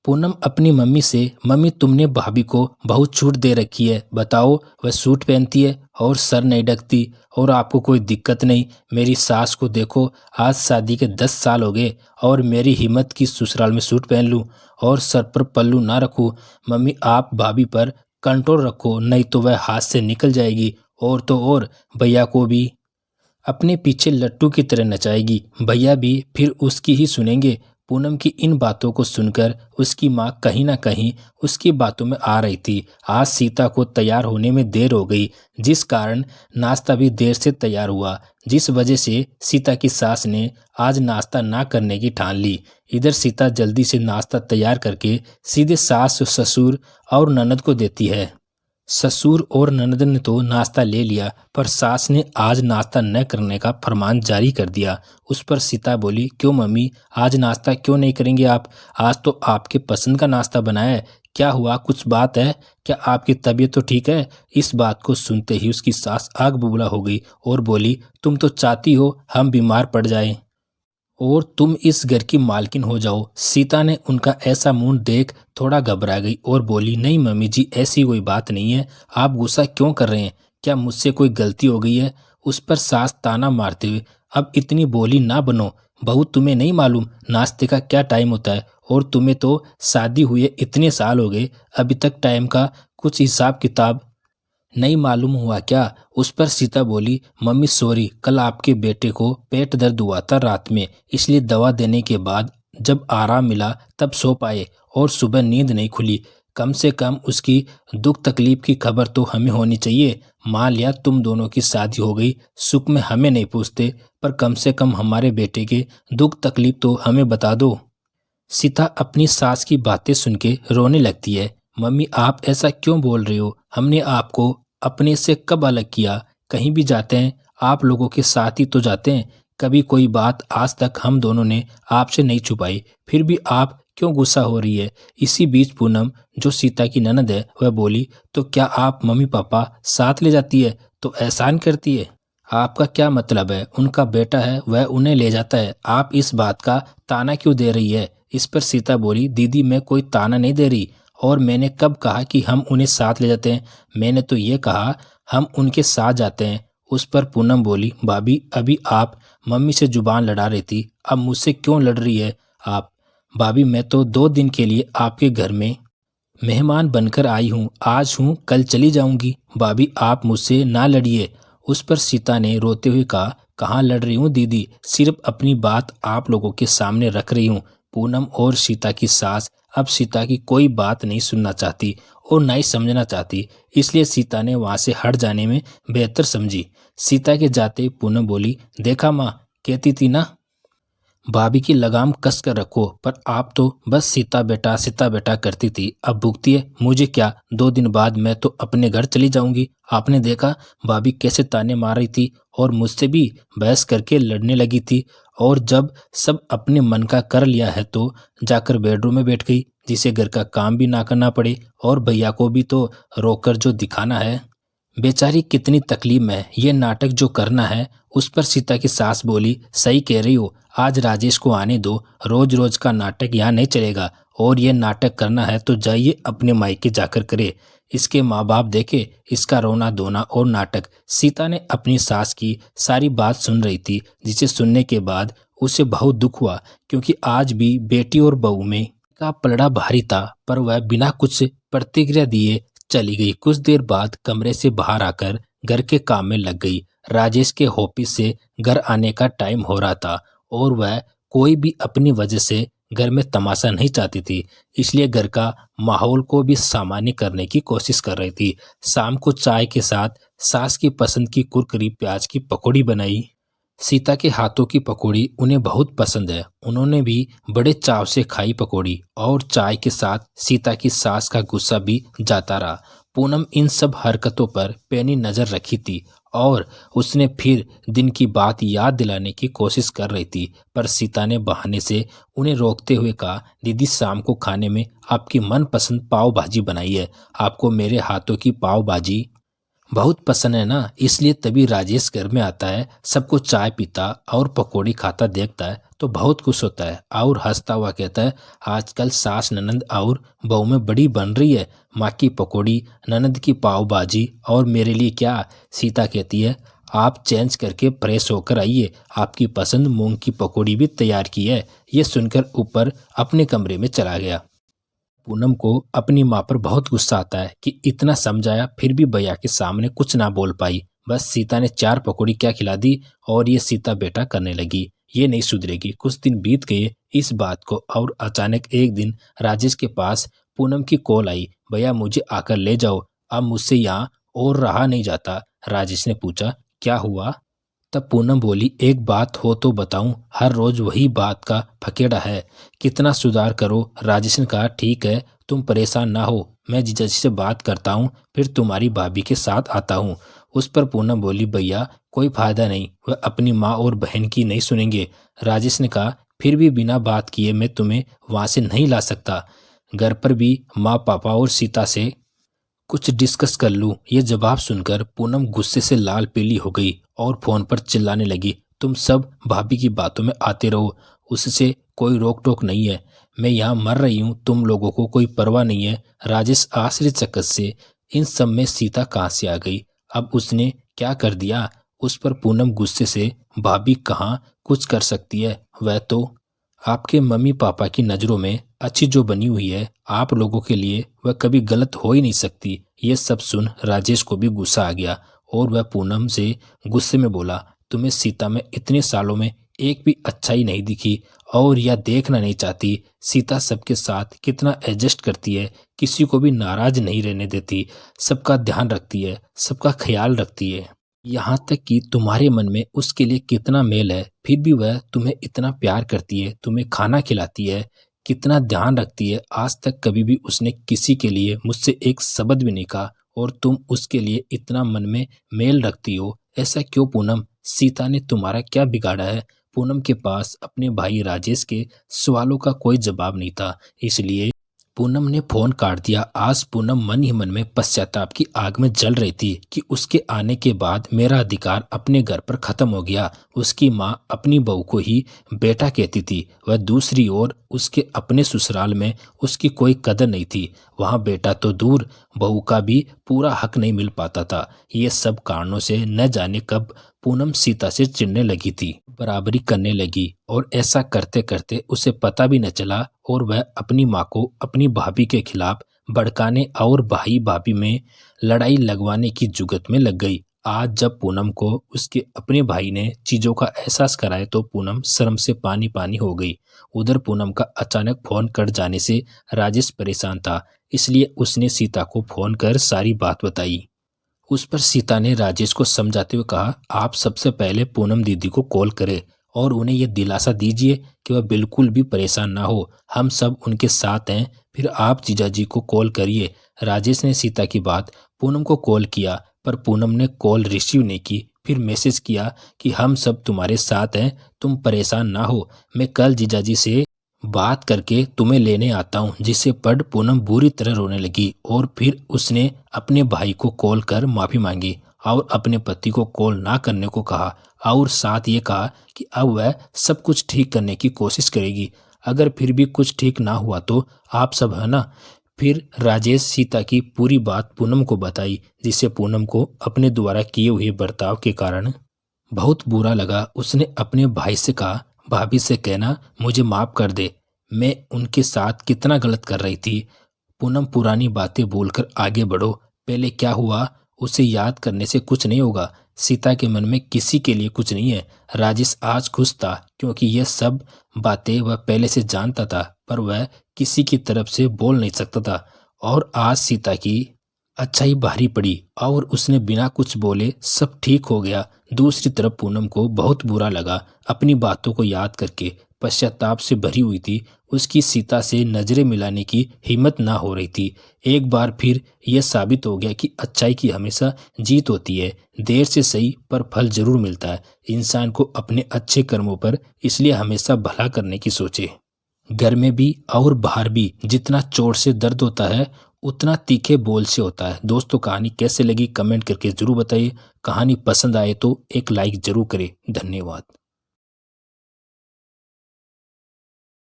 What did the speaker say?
पूनम अपनी मम्मी से, मम्मी तुमने भाभी को बहुत छूट दे रखी है, बताओ वह सूट पहनती है और सर नहीं ढकती और आपको कोई दिक्कत नहीं। मेरी सास को देखो, आज शादी के 10 साल हो गए और मेरी हिम्मत की ससुराल में सूट पहन लूं और सर पर पल्लू ना रखूं। मम्मी आप भाभी पर कंट्रोल रखो, नहीं तो वह हाथ से निकल जाएगी और तो और भैया को भी अपने पीछे लट्टू की तरह नचाएगी। भैया भी फिर उसकी ही सुनेंगे। पूनम की इन बातों को सुनकर उसकी माँ कहीं ना कहीं उसकी बातों में आ रही थी। आज सीता को तैयार होने में देर हो गई, जिस कारण नाश्ता भी देर से तैयार हुआ, जिस वजह से सीता की सास ने आज नाश्ता ना करने की ठान ली। इधर सीता जल्दी से नाश्ता तैयार करके सीधे सास, ससुर और ननद को देती है। ससुर और ननद ने तो नाश्ता ले लिया, पर सास ने आज नाश्ता न करने का फरमान जारी कर दिया। उस पर सीता बोली, क्यों मम्मी, आज नाश्ता क्यों नहीं करेंगे आप? आज तो आपके पसंद का नाश्ता बनाया है। क्या हुआ, कुछ बात है क्या? आपकी तबीयत तो ठीक है? इस बात को सुनते ही उसकी सास आग बबूला हो गई और बोली, तुम तो चाहती हो हम बीमार पड़ जाएं और तुम इस घर की मालकिन हो जाओ। सीता ने उनका ऐसा मुंह देख थोड़ा घबरा गई और बोली, नहीं मम्मी जी, ऐसी कोई बात नहीं है। आप गुस्सा क्यों कर रहे हैं? क्या मुझसे कोई गलती हो गई है? उस पर सास ताना मारते हुए, अब इतनी बोली ना बनो बहू, तुम्हें नहीं मालूम नाश्ते का क्या टाइम होता है? और तुम्हें तो शादी हुए इतने साल हो गए, अभी तक टाइम का कुछ हिसाब किताब नहीं मालूम हुआ क्या? उस पर सीता बोली, मम्मी सॉरी, कल आपके बेटे को पेट दर्द हुआ था रात में, इसलिए दवा देने के बाद जब आराम मिला तब सो पाए और सुबह नींद नहीं खुली। कम से कम उसकी दुख तकलीफ की खबर तो हमें होनी चाहिए। मान लिया तुम दोनों की शादी हो गई, सुख में हमें नहीं पूछते, पर कम से कम हमारे बेटे के दुख तकलीफ तो हमें बता दो। सीता अपनी सास की बातें सुन के रोने लगती है। मम्मी आप ऐसा क्यों बोल रहे हो? हमने आपको अपने से कब अलग किया? कहीं भी जाते हैं आप लोगों के साथ ही तो जाते हैं। कभी कोई बात आज तक हम दोनों ने आपसे नहीं छुपाई, फिर भी आप क्यों गुस्सा हो रही है? इसी बीच पूनम, जो सीता की ननद है, वह बोली, तो क्या आप मम्मी पापा साथ ले जाती है तो एहसान करती है? आपका क्या मतलब है? उनका बेटा है, वह उन्हें ले जाता है, आप इस बात का ताना क्यों दे रही है? इस पर सीता बोली, दीदी मैं कोई ताना नहीं दे रही, और मैंने कब कहा कि हम उन्हें साथ ले जाते हैं? मैंने तो ये कहा हम उनके साथ जाते हैं। उस पर पूनम बोली, भाभी अभी आप मम्मी से जुबान लड़ा रही थी, अब मुझसे क्यों लड़ रही है आप? भाभी मैं तो 2 दिन के लिए आपके घर में मेहमान बनकर आई हूँ, आज हूँ कल चली जाऊंगी। भाभी आप मुझसे ना लड़िए। उस पर सीता ने रोते हुए कहा, कहाँ लड़ रही हूँ दीदी, सिर्फ अपनी बात आप लोगों के सामने रख रही हूँ। पूनम और सीता की सास अब सीता की कोई बात नहीं सुनना चाहती और ना ही समझना चाहती, इसलिए सीता ने वहां से हट जाने में बेहतर समझी। सीता के जाते ही पूनम बोली, देखा माँ, कहती थी ना भाभी की लगाम कस कर रखो, पर आप तो बस सीता बेटा करती थी। अब भुगती है, मुझे क्या? 2 दिन बाद मैं तो अपने घर चली जाऊंगी। आपने देखा भाभी कैसे ताने मार रही थी और मुझसे भी बहस करके लड़ने लगी थी, और जब सब अपने मन का कर लिया है तो जाकर बेडरूम में बैठ गई, जिसे घर का काम भी ना करना पड़े और भैया को भी तो रोकर जो दिखाना है। बेचारी कितनी तकलीफ में है, ये नाटक जो करना है। उस पर सीता की सास बोली, सही कह रही हो, आज राजेश को आने दो, रोज रोज का नाटक यहाँ नहीं चलेगा, और ये नाटक करना है तो जाइए अपने मायके जाकर करे। इसके माँ बाप देखे इसका रोना धोना और नाटक। सीता ने अपनी सास की सारी बात सुन रही थी, जिसे सुनने के बाद उसे बहुत दुख हुआ, क्योंकि आज भी बेटी और बहू में का पलड़ा भारी था, पर वह बिना कुछ प्रतिक्रिया दिए चली गई। कुछ देर बाद कमरे से बाहर आकर घर के काम में लग गई। राजेश के ऑफिस से घर आने का टाइम हो रहा था और वह कोई भी अपनी वजह से घर में तमाशा नहीं चाहती थी, इसलिए घर का माहौल को भी सामान्य करने की कोशिश कर रही थी। शाम को चाय के साथ सास की पसंद की कुरकुरी प्याज की पकौड़ी बनाई। सीता के हाथों की पकौड़ी उन्हें बहुत पसंद है, उन्होंने भी बड़े चाव से खाई पकौड़ी, और चाय के साथ सीता की सास का गुस्सा भी जाता रहा। पूनम इन सब हरकतों पर पैनी नजर रखी थी और उसने फिर दिन की बात याद दिलाने की कोशिश कर रही थी, पर सीता ने बहाने से उन्हें रोकते हुए कहा, दीदी शाम को खाने में आपकी मनपसंद पाव भाजी बनाई है, आपको मेरे हाथों की पाव भाजी बहुत पसंद है ना, इसलिए तभी राजेश घर में आता है, सबको चाय पीता और पकौड़ी खाता देखता है तो बहुत खुश होता है और हंसता हुआ कहता है, आजकल सास ननद और बहू में बड़ी बन रही है। माँ की पकौड़ी, ननद की पाव भाजी और मेरे लिए क्या। सीता कहती है, आप चेंज करके फ्रेश होकर आइए, आपकी पसंद मूंग की पकौड़ी भी तैयार की है। ये सुनकर ऊपर अपने कमरे में चला गया। पूनम को अपनी माँ पर बहुत गुस्सा आता है कि इतना समझाया फिर भी भैया के सामने कुछ ना बोल पाई। बस सीता ने 4 पकौड़ी क्या खिला दी और ये सीता बेटा करने लगी। ये नहीं सुधरेगी। कुछ दिन बीत गए इस बात को और अचानक एक दिन राजेश के पास पूनम की कॉल आई, भैया मुझे आकर ले जाओ, अब मुझसे यहाँ और रहा नहीं जाता। राजेश ने पूछा, क्या हुआ? तब पूनम बोली, एक बात हो तो बताऊं, हर रोज वही बात का फकेड़ा है, कितना सुधार करो। राजेश ने कहा, ठीक है तुम परेशान ना हो, मैं जीजा जी से बात करता हूँ, फिर तुम्हारी भाभी के साथ आता हूँ। उस पर पूनम बोली, भैया कोई फायदा नहीं, वह अपनी माँ और बहन की नहीं सुनेंगे। राजेश ने कहा, फिर भी बिना बात किए मैं तुम्हें वहां से नहीं ला सकता। घर पर भी माँ पापा और सीता से कुछ डिस्कस कर लूं। ये जवाब सुनकर पूनम गुस्से से लाल पीली हो गई और फोन पर चिल्लाने लगी, तुम सब भाभी की बातों में आते रहो, उससे कोई रोक टोक नहीं है। मैं यहाँ मर रही हूँ, तुम लोगों को कोई परवाह नहीं है। राजेश आश्चर्यचकित से, इन सब में सीता कहाँ से आ गई, अब उसने क्या कर दिया? उस पर पूनम गुस्से से, भाभी कहाँ कुछ कर सकती है, वह तो आपके मम्मी पापा की नज़रों में अच्छी जो बनी हुई है, आप लोगों के लिए वह कभी गलत हो ही नहीं सकती। ये सब सुन राजेश को भी गुस्सा आ गया और वह पूनम से गुस्से में बोला, तुम्हें सीता में इतने सालों में एक भी अच्छाई नहीं दिखी और यह देखना नहीं चाहती सीता सबके साथ कितना एडजस्ट करती है, किसी को भी नाराज नहीं रहने देती, सबका ध्यान रखती है, सबका ख्याल रखती है, यहाँ तक कि तुम्हारे मन में उसके लिए कितना मेल है, फिर भी वह तुम्हें इतना प्यार करती है, तुम्हें खाना खिलाती है, कितना ध्यान रखती है। आज तक कभी भी उसने किसी के लिए मुझसे एक शब्द भी नहीं कहा और तुम उसके लिए इतना मन में मेल रखती हो। ऐसा क्यों पूनम? सीता ने तुम्हारा क्या बिगाड़ा है? पूनम के पास अपने भाई राजेश के सवालों का कोई जवाब नहीं था, इसलिए पूनम ने फोन काट दिया। आज पूनम मन ही मन में पश्चाताप की आग में जल रही थी कि उसके आने के बाद मेरा अधिकार अपने घर पर खत्म हो गया। उसकी माँ अपनी बहू को ही बेटा कहती थी, वह दूसरी ओर उसके अपने ससुराल में उसकी कोई कदर नहीं थी। वहाँ बेटा तो दूर, बहू का भी पूरा हक नहीं मिल पाता था। ये सब कारणों से न जाने कब पूनम सीता से चिढ़ने लगी थी, बराबरी करने लगी और ऐसा करते करते उसे पता भी न चला और वह अपनी माँ को अपनी भाभी के खिलाफ भड़काने और भाई भाभी में लड़ाई लगवाने की जुगत में लग गई। आज जब पूनम को उसके अपने भाई ने चीजों का एहसास कराया तो पूनम शर्म से पानी पानी हो गई। उधर पूनम का अचानक फोन कट जाने से राजेश परेशान था, इसलिए उसने सीता को फोन कर सारी बात बताई। उस पर सीता ने राजेश को समझाते हुए कहा, आप सबसे पहले पूनम दीदी को कॉल करें और उन्हें यह दिलासा दीजिए कि वह बिल्कुल भी परेशान ना हो, हम सब उनके साथ हैं। फिर आप जीजाजी को कॉल करिए। राजेश ने सीता की बात पूनम को कॉल किया पर पूनम ने कॉल रिसीव नहीं की। फिर मैसेज किया कि हम सब तुम्हारे साथ हैं, तुम परेशान ना हो, मैं कल जीजाजी से बात करके तुम्हें लेने आता हूँ। जिसे पढ़ पूनम बुरी तरह रोने लगी और फिर उसने अपने भाई को कॉल कर माफी मांगी और अपने पति को कॉल ना करने को कहा और साथ ये कहा कि अब वह सब कुछ ठीक करने की कोशिश करेगी। अगर फिर भी कुछ ठीक ना हुआ तो आप सब है ना। फिर राजेश सीता की पूरी बात पूनम को बताई, जिसे पूनम को अपने द्वारा किए हुए बर्ताव के कारण बहुत बुरा लगा। उसने अपने भाई से कहा, भाभी से कहना मुझे माफ कर दे, मैं उनके साथ कितना गलत कर रही थी। पूनम पुरानी बातें बोलकर आगे बढ़ो, पहले क्या हुआ उसे याद करने से कुछ नहीं होगा। सीता के मन में किसी के लिए कुछ नहीं है। राजेश आज खुश था क्योंकि यह सब बातें वह पहले से जानता था, पर वह किसी की तरफ से बोल नहीं सकता था। और आज सीता की अच्छाई भारी पड़ी और उसने बिना कुछ बोले सब ठीक हो गया। दूसरी तरफ पूनम को बहुत बुरा लगा, अपनी बातों को याद करके पश्चाताप से भरी हुई थी। उसकी सीता से नजरें मिलाने की हिम्मत ना हो रही थी। एक बार फिर यह साबित हो गया कि अच्छाई की हमेशा जीत होती है। देर से सही पर फल जरूर मिलता है। इंसान को अपने अच्छे कर्मों पर इसलिए हमेशा भला करने की सोचे। घर में भी और बाहर भी जितना चोट से दर्द होता है उतना तीखे बोल से होता है। दोस्तों कहानी कैसे लगी कमेंट करके जरूर बताइए। कहानी पसंद आए तो एक लाइक जरूर करें। धन्यवाद।